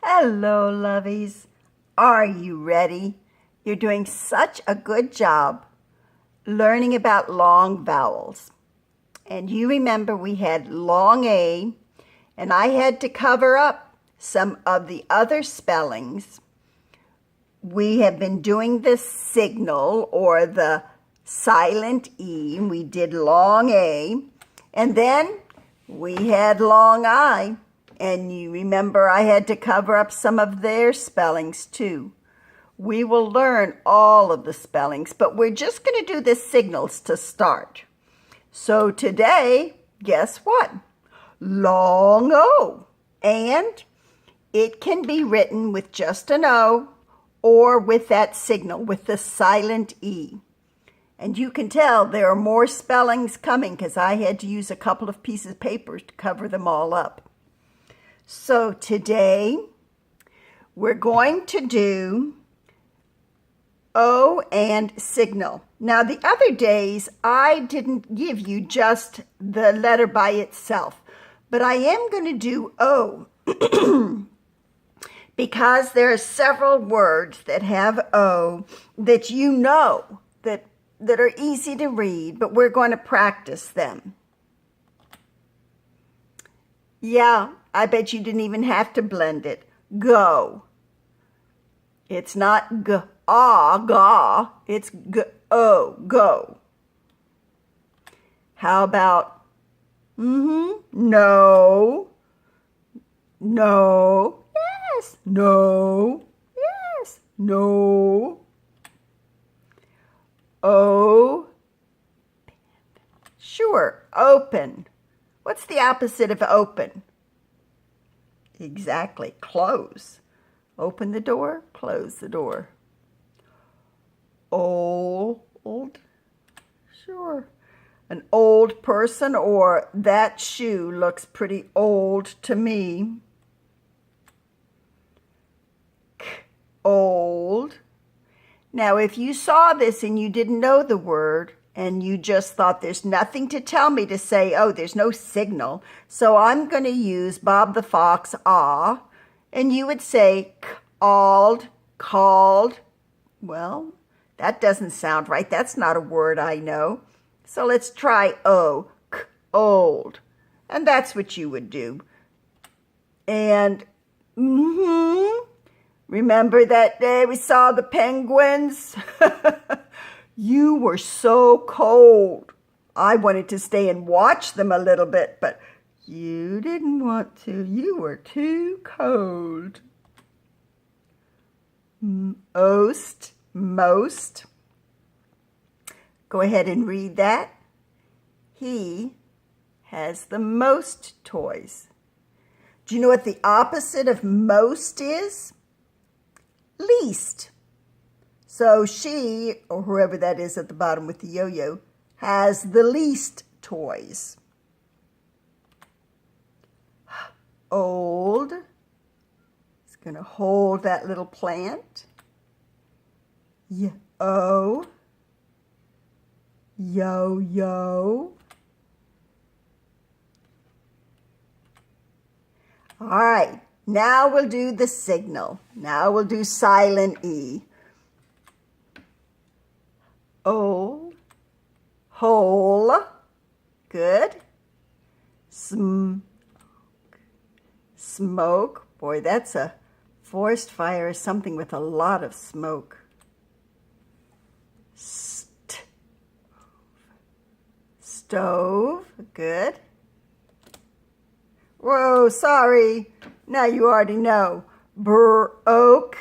Hello, lovies. Are you ready? You're doing such a good job learning about long vowels. And you remember we had long A, and I had to cover up some of the other spellings. We have been doing the signal or the silent E. We did long A, and then we had long I. And you remember I had to cover up some of their spellings too. We will learn all of the spellings, but we're just going to do the signals to start. So today, guess what? Long O. And it can be written with just an O or with that signal, with the silent E. And you can tell there are more spellings coming because I had to use a couple of pieces of paper to cover them all up. So today, we're going to do O and signal. Now, the other days, I didn't give you just the letter by itself, but I am going to do O because there are several words that have O that you know that are easy to read, but we're going to practice them. Yeah, I bet you didn't even have to blend it. Go. It's not ga, it's go. How about no, yes, no, yes, no. O, sure, open. What's the opposite of open? Exactly, close. Open the door, close the door. Old, sure. An old person, or that shoe looks pretty old to me. Old. Now, if you saw this and you didn't know the word, and you just thought there's nothing to tell me to say, oh, there's no signal, so I'm going to use Bob the Fox, ah, and you would say called, called. Well, that doesn't sound right. That's not a word I know. So let's try O, old. And that's what you would do. And, remember that day we saw the penguins? You were so cold. I wanted to stay and watch them a little bit, but you didn't want to. You were too cold. Most. Go ahead and read that. He has the most toys. Do you know what the opposite of most is? Least. So she, or whoever that is at the bottom with the yo-yo, has the least toys. Old. It's going to hold that little plant. Yo. Yo-yo. All right. Now we'll do the signal. Now we'll do silent E. O, whole, good. Smoke, boy, that's a forest fire or something with a lot of smoke. Stove, good. Whoa, sorry. Now you already know. Broke.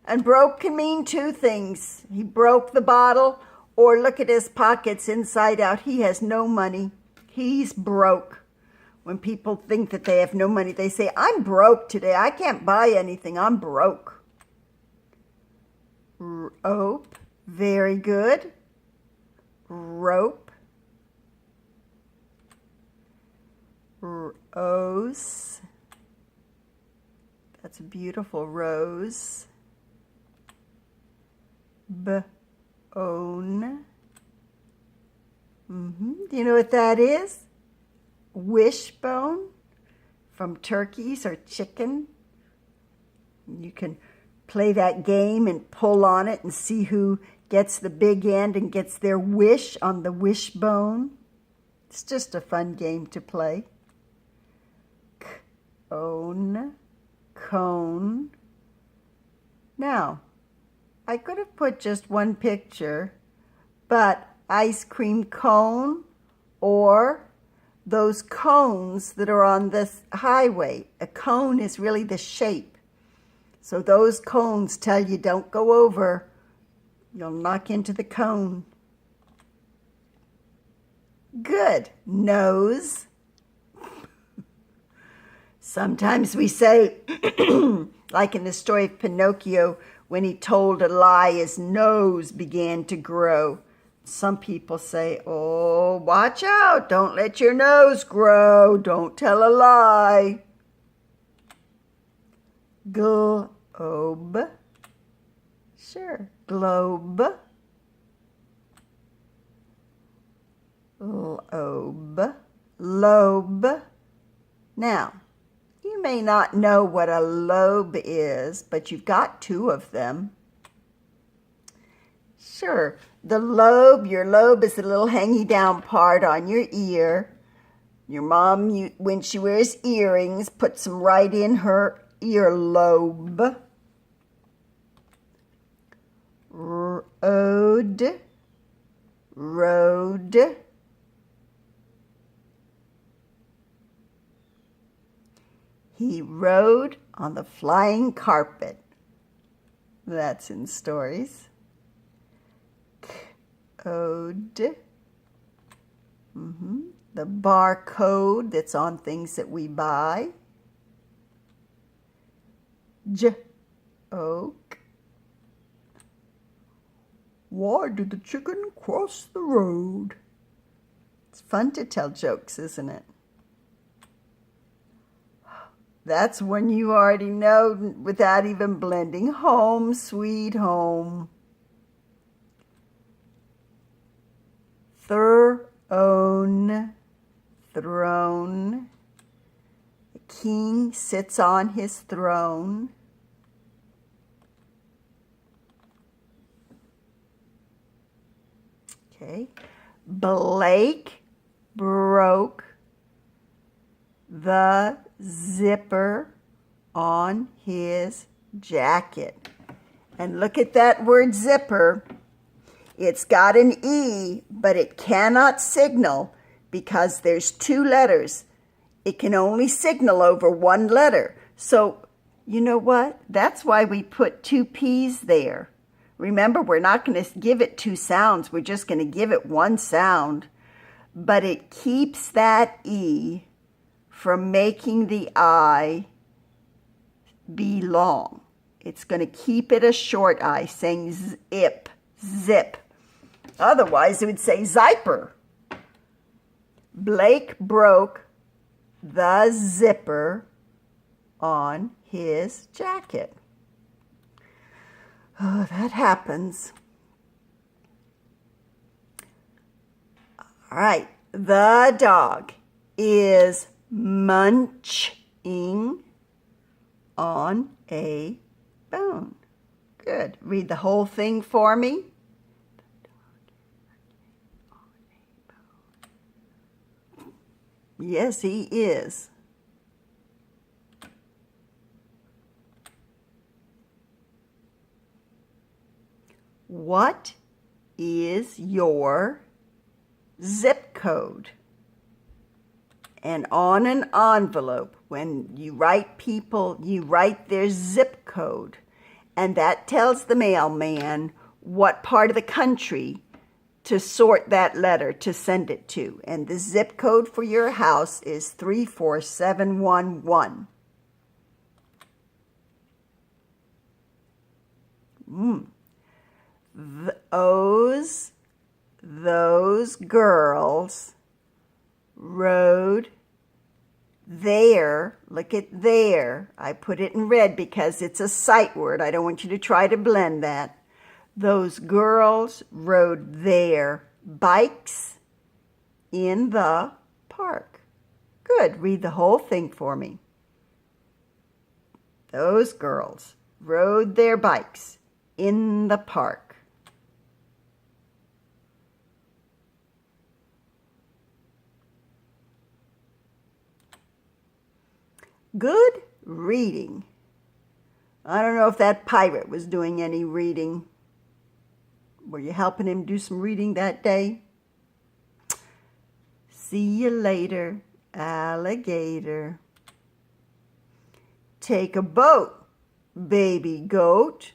And broke can mean two things. He broke the bottle, or look at his pockets inside out. He has no money. He's broke. When people think that they have no money, they say, I'm broke today. I can't buy anything. I'm broke. Rope. Very good. Rope. Rose. That's a beautiful rose. Bone. Do you know what that is? Wishbone from turkeys or chicken. You can play that game and pull on it and see who gets the big end and gets their wish on the wishbone. It's just a fun game to play. Cone, cone. Now, I could have put just one picture, but ice cream cone or those cones that are on this highway. A cone is really the shape. So those cones tell you don't go over. You'll knock into the cone. Good. Nose. Sometimes we say, like in the story of Pinocchio, when he told a lie, his nose began to grow. Some people say, oh, watch out. Don't let your nose grow. Don't tell a lie. Globe. Sure. Globe. Lobe. Lobe. Now, you may not know what a lobe is, but you've got two of them. Sure. The lobe, your lobe is the little hangy down part on your ear. Your mom, when she wears earrings, puts them right in her earlobe. Road, road. He rode on the flying carpet. That's in stories. Code. The barcode that's on things that we buy. Joke. Why did the chicken cross the road? It's fun to tell jokes, isn't it? That's when you already know without even blending. Home, sweet home. Throne, throne. The king sits on his throne. Okay. Blake broke the zipper on his jacket. And look at that word zipper. It's got an E, but it cannot signal because there's two letters. It can only signal over one letter. So, you know what? That's why we put two P's there. Remember, we're not going to give it two sounds. We're just going to give it one sound. But it keeps that E from making the I be long. It's going to keep it a short I, saying zip, zip. Otherwise, it would say zipper. Blake broke the zipper on his jacket. Oh, that happens. All right. The dog is munching on a bone. Good. Read the whole thing for me. Yes, he is. What is your zip code? And on an envelope, when you write people, you write their zip code. And that tells the mailman what part of the country to sort that letter to send it to. And the zip code for your house is 34711. Those girls rode there. Look at there. I put it in red because it's a sight word. I don't want you to try to blend that. Those girls rode their bikes in the park. Good. Read the whole thing for me. those girls rode their bikes in the park. Good reading. I don't know if that pirate was doing any reading. Were you helping him do some reading that day? See you later, alligator. Take a boat, baby goat.